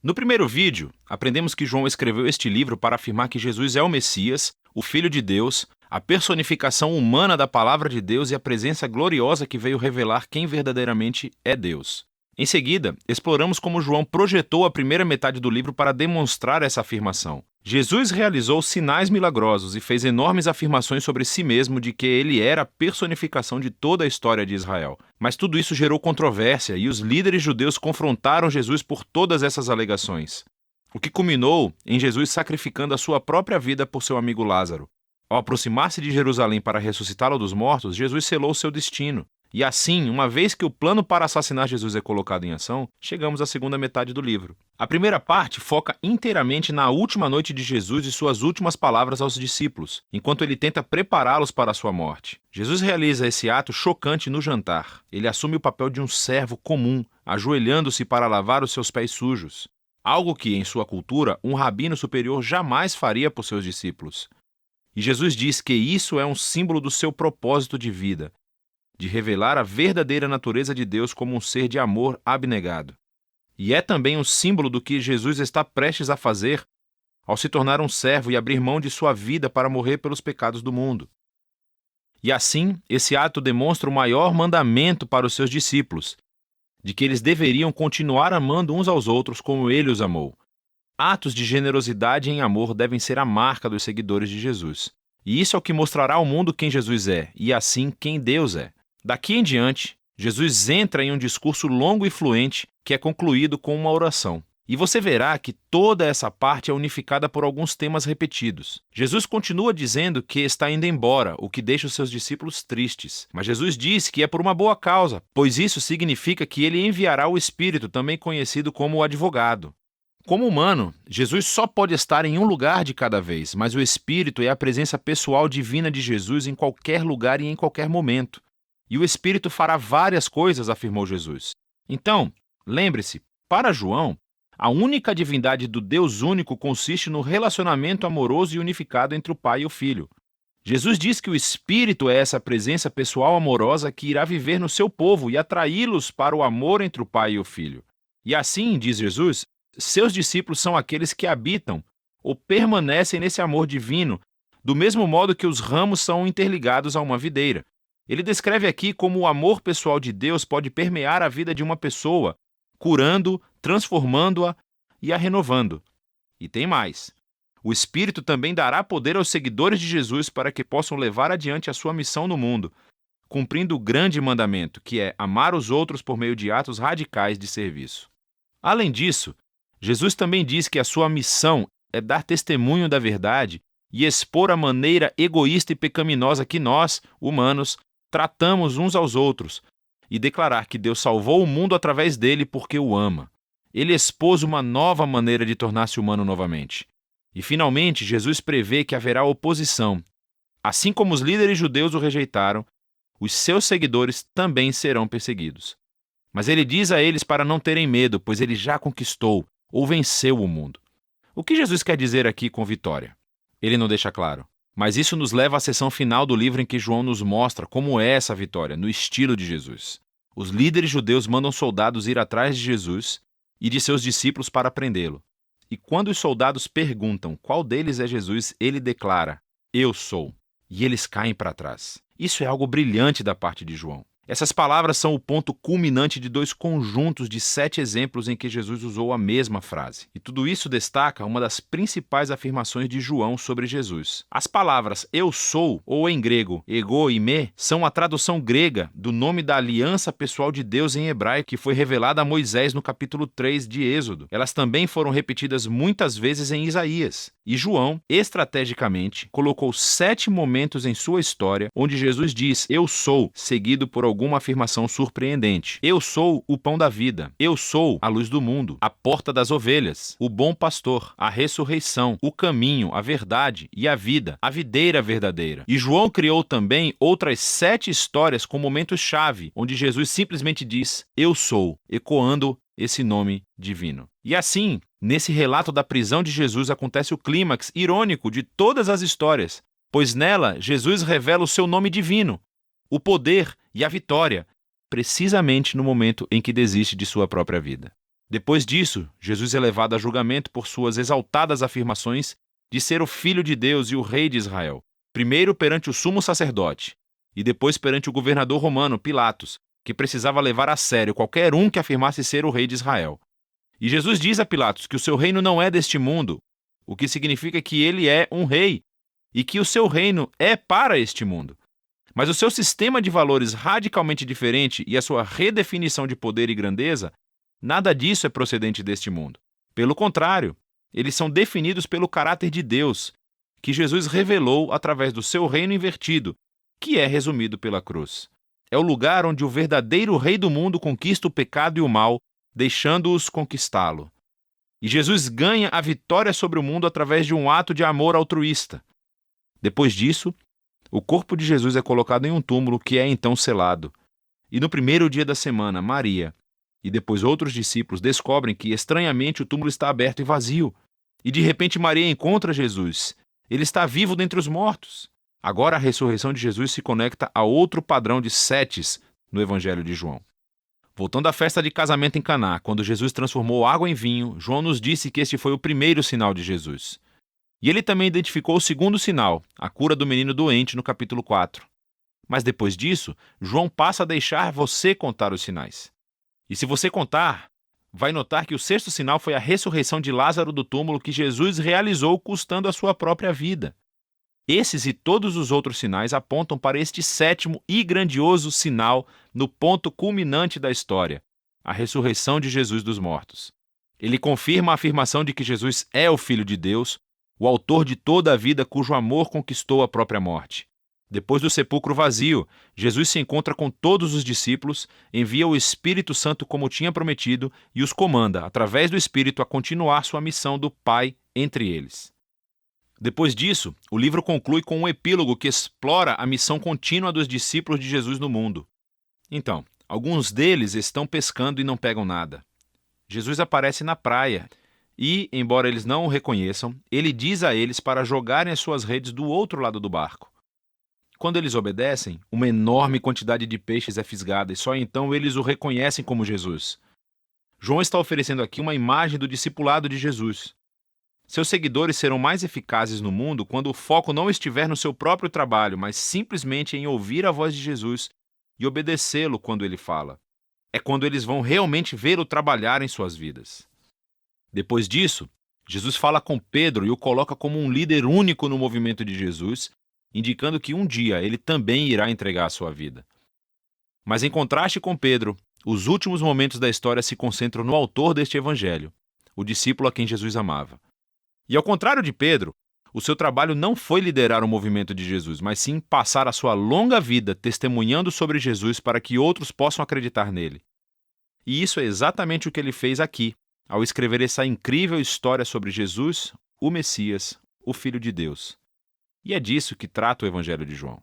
No primeiro vídeo, aprendemos que João escreveu este livro para afirmar que Jesus é o Messias, o Filho de Deus, a personificação humana da Palavra de Deus e a presença gloriosa que veio revelar quem verdadeiramente é Deus. Em seguida, exploramos como João projetou a primeira metade do livro para demonstrar essa afirmação. Jesus realizou sinais milagrosos e fez enormes afirmações sobre si mesmo de que ele era a personificação de toda a história de Israel. Mas tudo isso gerou controvérsia e os líderes judeus confrontaram Jesus por todas essas alegações. O que culminou em Jesus sacrificando a sua própria vida por seu amigo Lázaro. Ao aproximar-se de Jerusalém para ressuscitá-lo dos mortos, Jesus selou seu destino. E assim, uma vez que o plano para assassinar Jesus é colocado em ação, chegamos à segunda metade do livro. A primeira parte foca inteiramente na última noite de Jesus e suas últimas palavras aos discípulos, enquanto ele tenta prepará-los para a sua morte. Jesus realiza esse ato chocante no jantar. Ele assume o papel de um servo comum, ajoelhando-se para lavar os seus pés sujos. Algo que, em sua cultura, um rabino superior jamais faria por seus discípulos. E Jesus diz que isso é um símbolo do seu propósito de vida, de revelar a verdadeira natureza de Deus como um ser de amor abnegado. E é também um símbolo do que Jesus está prestes a fazer ao se tornar um servo e abrir mão de sua vida para morrer pelos pecados do mundo. E assim, esse ato demonstra o maior mandamento para os seus discípulos, de que eles deveriam continuar amando uns aos outros como ele os amou. Atos de generosidade em amor devem ser a marca dos seguidores de Jesus. E isso é o que mostrará ao mundo quem Jesus é, e assim quem Deus é. Daqui em diante, Jesus entra em um discurso longo e fluente que é concluído com uma oração. E você verá que toda essa parte é unificada por alguns temas repetidos. Jesus continua dizendo que está indo embora, o que deixa os seus discípulos tristes. Mas Jesus diz que é por uma boa causa, pois isso significa que ele enviará o Espírito, também conhecido como o advogado. Como humano, Jesus só pode estar em um lugar de cada vez, mas o Espírito é a presença pessoal divina de Jesus em qualquer lugar e em qualquer momento. E o Espírito fará várias coisas, afirmou Jesus. Então, lembre-se, para João, a única divindade do Deus único consiste no relacionamento amoroso e unificado entre o Pai e o Filho. Jesus diz que o Espírito é essa presença pessoal amorosa que irá viver no seu povo e atraí-los para o amor entre o Pai e o Filho. E assim, diz Jesus, seus discípulos são aqueles que habitam ou permanecem nesse amor divino, do mesmo modo que os ramos são interligados a uma videira. Ele descreve aqui como o amor pessoal de Deus pode permear a vida de uma pessoa, curando, transformando-a e a renovando. E tem mais. O Espírito também dará poder aos seguidores de Jesus para que possam levar adiante a sua missão no mundo, cumprindo o grande mandamento, que é amar os outros por meio de atos radicais de serviço. Além disso, Jesus também diz que a sua missão é dar testemunho da verdade e expor a maneira egoísta e pecaminosa que nós, humanos, tratamos uns aos outros e declarar que Deus salvou o mundo através dele porque o ama. Ele expôs uma nova maneira de tornar-se humano novamente. E, finalmente, Jesus prevê que haverá oposição. Assim como os líderes judeus o rejeitaram, os seus seguidores também serão perseguidos. Mas ele diz a eles para não terem medo, pois ele já conquistou ou venceu o mundo. O que Jesus quer dizer aqui com vitória? Ele não deixa claro. Mas isso nos leva à seção final do livro em que João nos mostra como é essa vitória, no estilo de Jesus. Os líderes judeus mandam soldados ir atrás de Jesus e de seus discípulos para prendê-lo. E quando os soldados perguntam qual deles é Jesus, ele declara, "Eu sou." E eles caem para trás. Isso é algo brilhante da parte de João. Essas palavras são o ponto culminante de 2 conjuntos de 7 exemplos em que Jesus usou a mesma frase. E tudo isso destaca uma das principais afirmações de João sobre Jesus. As palavras "eu sou", ou em grego ego e me, são a tradução grega do nome da aliança pessoal de Deus em hebraico que foi revelada a Moisés no capítulo 3 de Êxodo. Elas também foram repetidas muitas vezes em Isaías. E João, estrategicamente, colocou 7 momentos em sua história onde Jesus diz "eu sou", seguido por alguma afirmação surpreendente. Eu sou o pão da vida. Eu sou a luz do mundo, a porta das ovelhas, o bom pastor, a ressurreição, o caminho, a verdade e a vida, a videira verdadeira. E João criou também outras 7 histórias com momentos-chave, onde Jesus simplesmente diz "eu sou", ecoando esse nome divino. E assim, nesse relato da prisão de Jesus acontece o clímax irônico de todas as histórias, pois nela Jesus revela o seu nome divino, o poder e a vitória, precisamente no momento em que desiste de sua própria vida. Depois disso, Jesus é levado a julgamento por suas exaltadas afirmações de ser o Filho de Deus e o Rei de Israel, primeiro perante o sumo sacerdote e depois perante o governador romano, Pilatos, que precisava levar a sério qualquer um que afirmasse ser o Rei de Israel. E Jesus diz a Pilatos que o seu reino não é deste mundo, o que significa que ele é um rei e que o seu reino é para este mundo. Mas o seu sistema de valores radicalmente diferente e a sua redefinição de poder e grandeza, nada disso é procedente deste mundo. Pelo contrário, eles são definidos pelo caráter de Deus, que Jesus revelou através do seu reino invertido, que é resumido pela cruz. É o lugar onde o verdadeiro rei do mundo conquista o pecado e o mal, deixando-os conquistá-lo. E Jesus ganha a vitória sobre o mundo através de um ato de amor altruísta. Depois disso, o corpo de Jesus é colocado em um túmulo que é então selado. E no primeiro dia da semana, Maria e depois outros discípulos descobrem que, estranhamente, o túmulo está aberto e vazio. E de repente Maria encontra Jesus. Ele está vivo dentre os mortos. Agora a ressurreição de Jesus se conecta a outro padrão de setes no Evangelho de João. Voltando à festa de casamento em Caná, quando Jesus transformou água em vinho, João nos disse que este foi o primeiro sinal de Jesus. E ele também identificou o segundo sinal, a cura do menino doente, no capítulo 4. Mas depois disso, João passa a deixar você contar os sinais. E se você contar, vai notar que o sexto sinal foi a ressurreição de Lázaro do túmulo que Jesus realizou custando a sua própria vida. Esses e todos os outros sinais apontam para este sétimo e grandioso sinal no ponto culminante da história, a ressurreição de Jesus dos mortos. Ele confirma a afirmação de que Jesus é o Filho de Deus, o autor de toda a vida cujo amor conquistou a própria morte. Depois do sepulcro vazio, Jesus se encontra com todos os discípulos, envia o Espírito Santo como tinha prometido e os comanda, através do Espírito, a continuar sua missão do Pai entre eles. Depois disso, o livro conclui com um epílogo que explora a missão contínua dos discípulos de Jesus no mundo. Então, alguns deles estão pescando e não pegam nada. Jesus aparece na praia e, embora eles não o reconheçam, ele diz a eles para jogarem as suas redes do outro lado do barco. Quando eles obedecem, uma enorme quantidade de peixes é fisgada e só então eles o reconhecem como Jesus. João está oferecendo aqui uma imagem do discipulado de Jesus. Seus seguidores serão mais eficazes no mundo quando o foco não estiver no seu próprio trabalho, mas simplesmente em ouvir a voz de Jesus e obedecê-lo quando ele fala. É quando eles vão realmente vê-lo trabalhar em suas vidas. Depois disso, Jesus fala com Pedro e o coloca como um líder único no movimento de Jesus, indicando que um dia ele também irá entregar a sua vida. Mas em contraste com Pedro, os últimos momentos da história se concentram no autor deste evangelho, o discípulo a quem Jesus amava. E ao contrário de Pedro, o seu trabalho não foi liderar o movimento de Jesus, mas sim passar a sua longa vida testemunhando sobre Jesus para que outros possam acreditar nele. E isso é exatamente o que ele fez aqui, ao escrever essa incrível história sobre Jesus, o Messias, o Filho de Deus. E é disso que trata o Evangelho de João.